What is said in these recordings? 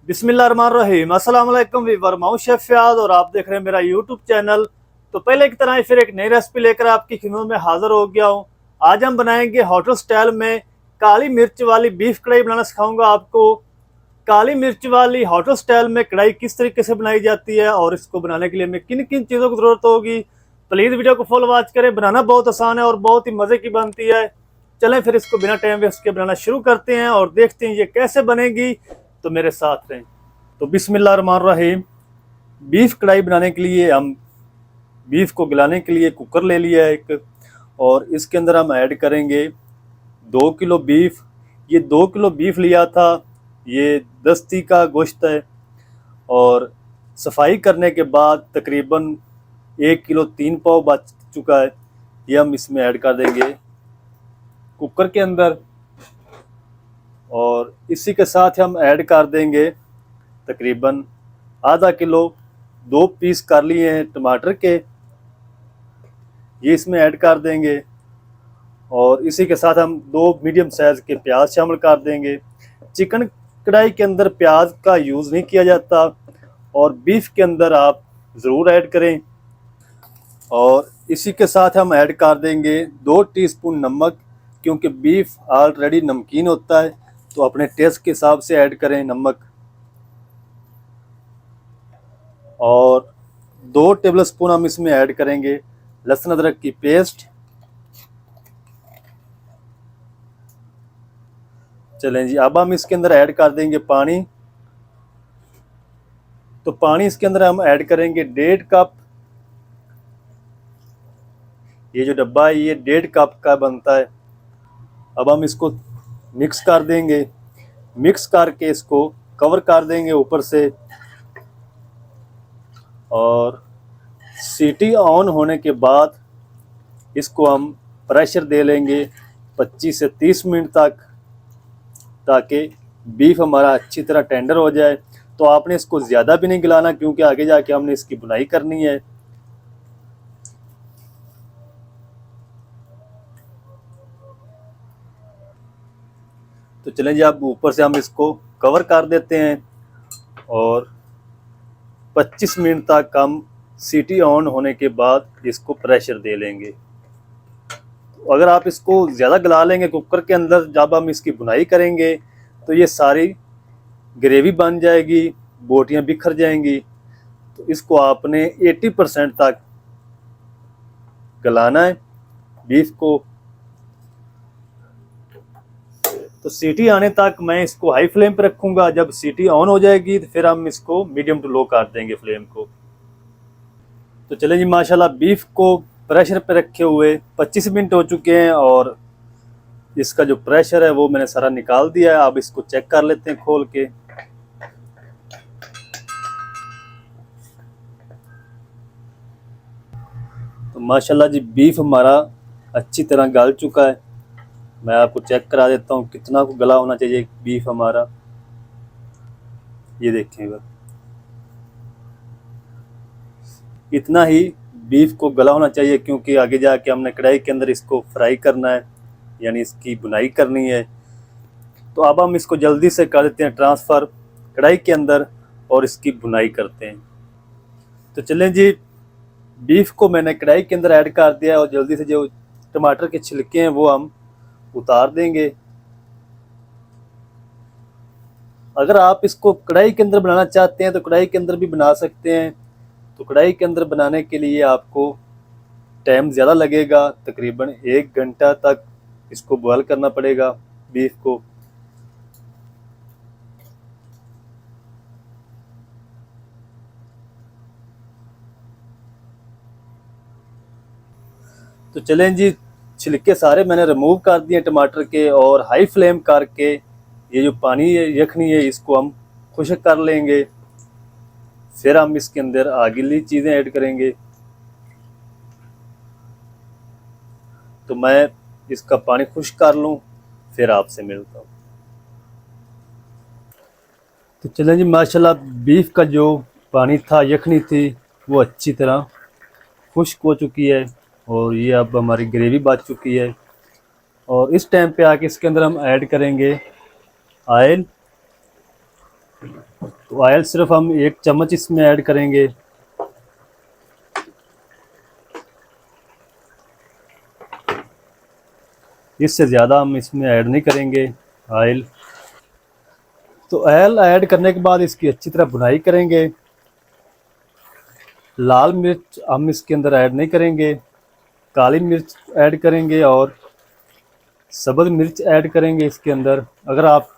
बिस्मिल्लाहिर्रहमानिर्रहीम। अस्सलाम वालेकुम वीवर, मैं हूं शेफ फयाज और आप देख रहे हैं मेरा यूट्यूब चैनल। तो पहले की तरह ही फिर एक नई रेसिपी लेकर आपकी खिदमत में हाजिर हो गया हूं। आज हम बनाएंगे होटल स्टाइल में काली मिर्च वाली बीफ कढ़ाई बनाना सिखाऊंगा आपको। काली मिर्च वाली होटल स्टाइल में कढ़ाई किस तरीके से बनाई जाती है और इसको बनाने के लिए हमें किन किन चीज़ों की ज़रूरत होगी। प्लीज़ वीडियो को फुल वॉच करें, बनाना बहुत आसान है और बहुत ही मज़े की बनती है। चलें फिर इसको बिना टाइम वेस्ट के बनाना शुरू करते हैं और देखते हैं ये कैसे बनेगी। तो मेरे साथ रहें। तो बिस्मिल्लाहिर्रहमानिर्रहीम। बीफ कढ़ाई बनाने के लिए हम बीफ को गलाने के लिए कुकर ले लिया है एक, और इसके अंदर हम ऐड करेंगे 2 किलो बीफ। ये 2 किलो बीफ लिया था, ये दस्ती का गोश्त है। और सफाई करने के बाद तकरीबन 1 किलो 3 पाव बच चुका है। ये हम इसमें ऐड कर देंगे कुकर के अंदर, और इसी के साथ हम ऐड कर देंगे तकरीबन आधा किलो 2 पीस कर लिए हैं टमाटर के, ये इसमें ऐड कर देंगे। और इसी के साथ हम 2 मीडियम साइज़ के प्याज शामिल कर देंगे। चिकन कढ़ाई के अंदर प्याज का यूज़ नहीं किया जाता और बीफ के अंदर आप ज़रूर ऐड करें। और इसी के साथ हम ऐड कर देंगे 2 टीस्पून नमक, क्योंकि बीफ ऑलरेडी नमकीन होता है, तो अपने टेस्ट के हिसाब से ऐड करें नमक। और 2 टेबलस्पून हम इसमें ऐड करेंगे लहसुन अदरक की पेस्ट। चलें जी, अब हम इसके अंदर ऐड कर देंगे पानी। तो पानी इसके अंदर हम ऐड करेंगे 1.5 कप। ये जो डब्बा है ये 1.5 कप का बनता है। अब हम इसको मिक्स कर देंगे, मिक्स करके इसको कवर कर देंगे ऊपर से। और सीटी ऑन होने के बाद इसको हम प्रेशर दे लेंगे 25 से 30 मिनट तक, ताकि बीफ हमारा अच्छी तरह टेंडर हो जाए। तो आपने इसको ज़्यादा भी नहीं गलाना, क्योंकि आगे जाके हमने इसकी बुनाई करनी है। तो चलें जी, अब ऊपर से हम इसको कवर कर देते हैं और 25 मिनट तक हम सीटी ऑन होने के बाद इसको प्रेशर दे लेंगे। तो अगर आप इसको ज़्यादा गला लेंगे कुकर के अंदर, जब हम इसकी बुनाई करेंगे तो ये सारी ग्रेवी बन जाएगी, बोटियां बिखर जाएंगी। तो इसको आपने 80% तक गलाना है बीफ को। तो सीटी आने तक मैं इसको हाई फ्लेम पर रखूँगा। जब सीटी ऑन हो जाएगी तो फिर हम इसको मीडियम टू लो कर देंगे फ्लेम को। तो चलें जी, माशाल्लाह बीफ को प्रेशर पे रखे हुए 25 मिनट हो चुके हैं और इसका जो प्रेशर है वो मैंने सारा निकाल दिया है। अब इसको चेक कर लेते हैं खोल के। तो माशाल्लाह जी, बीफ हमारा अच्छी तरह गल चुका है। मैं आपको चेक करा देता हूँ कितना को गला होना चाहिए बीफ हमारा। ये देखेंगे, इतना ही बीफ को गला होना चाहिए, क्योंकि आगे जाके हमने कढ़ाई के अंदर इसको फ्राई करना है, यानी इसकी बुनाई करनी है। तो अब हम इसको जल्दी से कर देते हैं ट्रांसफ़र कढ़ाई के अंदर और इसकी बुनाई करते हैं। तो चलें जी, बीफ को मैंने कढ़ाई के अंदर ऐड कर दिया है और जल्दी से जो टमाटर के छिलके हैं वो हम उतार देंगे। अगर आप इसको कढ़ाई के अंदर बनाना चाहते हैं तो कढ़ाई के अंदर भी बना सकते हैं। तो कढ़ाई के अंदर बनाने के लिए आपको टाइम ज़्यादा लगेगा, तकरीबन 1 घंटा तक इसको बॉयल करना पड़ेगा बीफ को। तो चलें जी, छिलके सारे मैंने रिमूव कर दिए टमाटर के, और हाई फ्लेम करके ये जो पानी यखनी है इसको हम खुश्क कर लेंगे। फिर हम इसके अंदर आगली चीज़ें ऐड करेंगे। तो मैं इसका पानी खुश्क कर लूँ, फिर आपसे मिलता हूँ। तो चलें जी, माशाल्लाह बीफ का जो पानी था, यखनी थी, वो अच्छी तरह खुश्क हो चुकी है और ये अब हमारी ग्रेवी बच चुकी है। और इस टाइम पे आके इसके अंदर हम ऐड करेंगे ऑयल। तो ऑयल सिर्फ हम 1 चम्मच इसमें ऐड करेंगे। इससे ज़्यादा हम इसमें ऐड नहीं करेंगे ऑयल। तो ऑयल ऐड करने के बाद इसकी अच्छी तरह भुनाई करेंगे। लाल मिर्च हम इसके अंदर ऐड नहीं करेंगे, काली मिर्च ऐड करेंगे और सब्ज़ मिर्च ऐड करेंगे इसके अंदर। अगर आप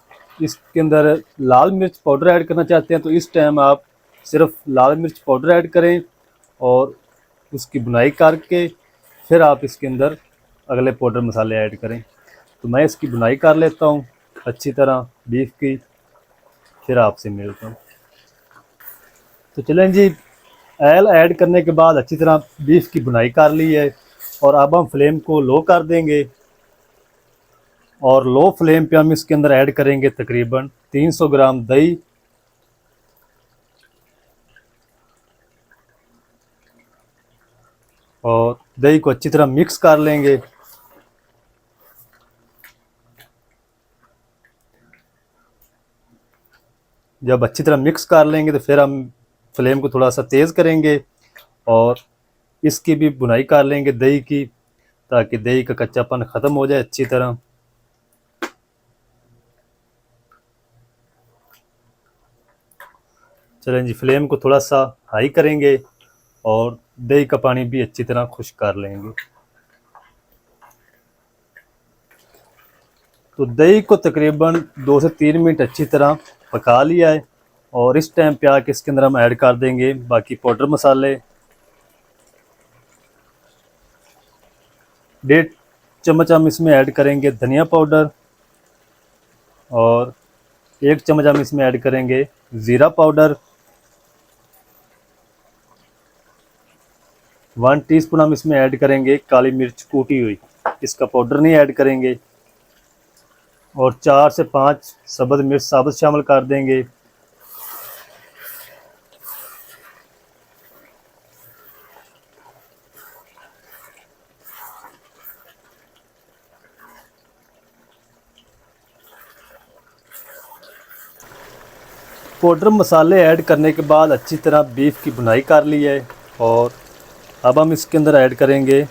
इसके अंदर लाल मिर्च पाउडर ऐड करना चाहते हैं तो इस टाइम आप सिर्फ लाल मिर्च पाउडर ऐड करें और उसकी भुनाई करके फिर आप इसके अंदर अगले पाउडर मसाले ऐड करें। तो मैं इसकी भुनाई कर लेता हूँ अच्छी तरह बीफ की, फिर आपसे मिलता हूँ। तो चलें जी, ऑयल ऐड करने के बाद अच्छी तरह बीफ की भुनाई कर ली है और अब हम फ्लेम को लो कर देंगे और लो फ्लेम पे हम इसके अंदर ऐड करेंगे तकरीबन 300 ग्राम दही और दही को अच्छी तरह मिक्स कर लेंगे। जब अच्छी तरह मिक्स कर लेंगे तो फिर हम फ्लेम को थोड़ा सा तेज़ करेंगे और इसकी भी भुनाई कर लेंगे दही की, ताकि दही का कच्चापन ख़त्म हो जाए अच्छी तरह। चलें जी, फ्लेम को थोड़ा सा हाई करेंगे और दही का पानी भी अच्छी तरह खुश्क कर लेंगे। तो दही को तकरीबन 2 से 3 मिनट अच्छी तरह पका लिया है और इस टाइम पे आके इसके अंदर हम ऐड कर देंगे बाकी पाउडर मसाले। 1.5 चम्मच हम इसमें ऐड करेंगे धनिया पाउडर और 1 चम्मच हम इसमें ऐड करेंगे ज़ीरा पाउडर। 1 टीस्पून हम इसमें ऐड करेंगे काली मिर्च कूटी हुई, इसका पाउडर नहीं ऐड करेंगे। और 4 से 5 सब्ज़ मिर्च साबुत शामिल कर देंगे। पाउडर मसाले ऐड करने के बाद अच्छी तरह बीफ की भुनाई कर ली है और अब हम इसके अंदर ऐड करेंगे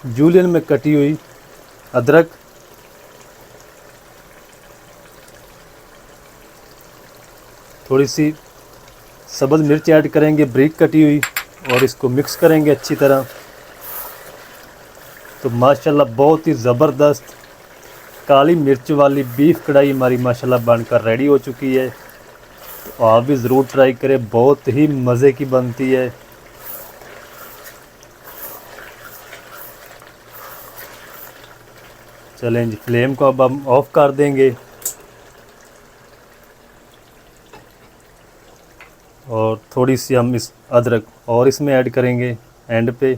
जूलियन में कटी हुई अदरक, थोड़ी सी सब्ज़ मिर्च ऐड करेंगे बारीक कटी हुई और इसको मिक्स करेंगे अच्छी तरह। तो माशाल्लाह बहुत ही ज़बरदस्त काली मिर्च वाली बीफ कढ़ाई हमारी माशाल्लाह बनकर रेडी हो चुकी है। तो आप भी ज़रूर ट्राई करें, बहुत ही मज़े की बनती है। चलें जी, फ्लेम को अब हम ऑफ़ कर देंगे और थोड़ी सी हम इस अदरक और इसमें ऐड करेंगे एंड पे।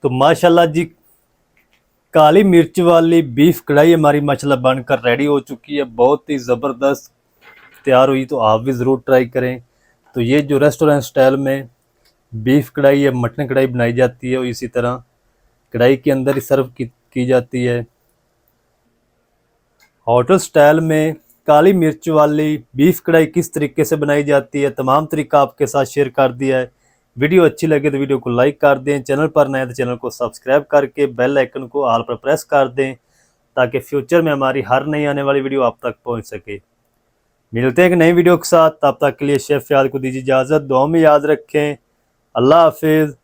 तो माशाल्लाह जी, काली मिर्च वाली बीफ कढ़ाई हमारी माशाल्लाह बनकर रेडी हो चुकी है, बहुत ही ज़बरदस्त तैयार हुई। तो आप भी ज़रूर ट्राई करें। तो ये जो रेस्टोरेंट स्टाइल में बीफ कढ़ाई या मटन कढ़ाई बनाई जाती है, और इसी तरह कढ़ाई के अंदर ही सर्व की जाती है। होटल स्टाइल में काली मिर्च वाली बीफ कढ़ाई किस तरीके से बनाई जाती है, तमाम तरीका आपके साथ शेयर कर दिया है। वीडियो अच्छी लगे तो वीडियो को लाइक कर दें, चैनल पर नए तो चैनल को सब्सक्राइब करके बेल आइकन को ऑल पर प्रेस कर दें, ताकि फ्यूचर में हमारी हर नई आने वाली वीडियो आप तक पहुंच सके। मिलते हैं एक नई वीडियो के साथ, तब तक के लिए शेफ याद को दीजिए इजाज़त, दुआ में याद रखें। अल्लाह हाफिज़।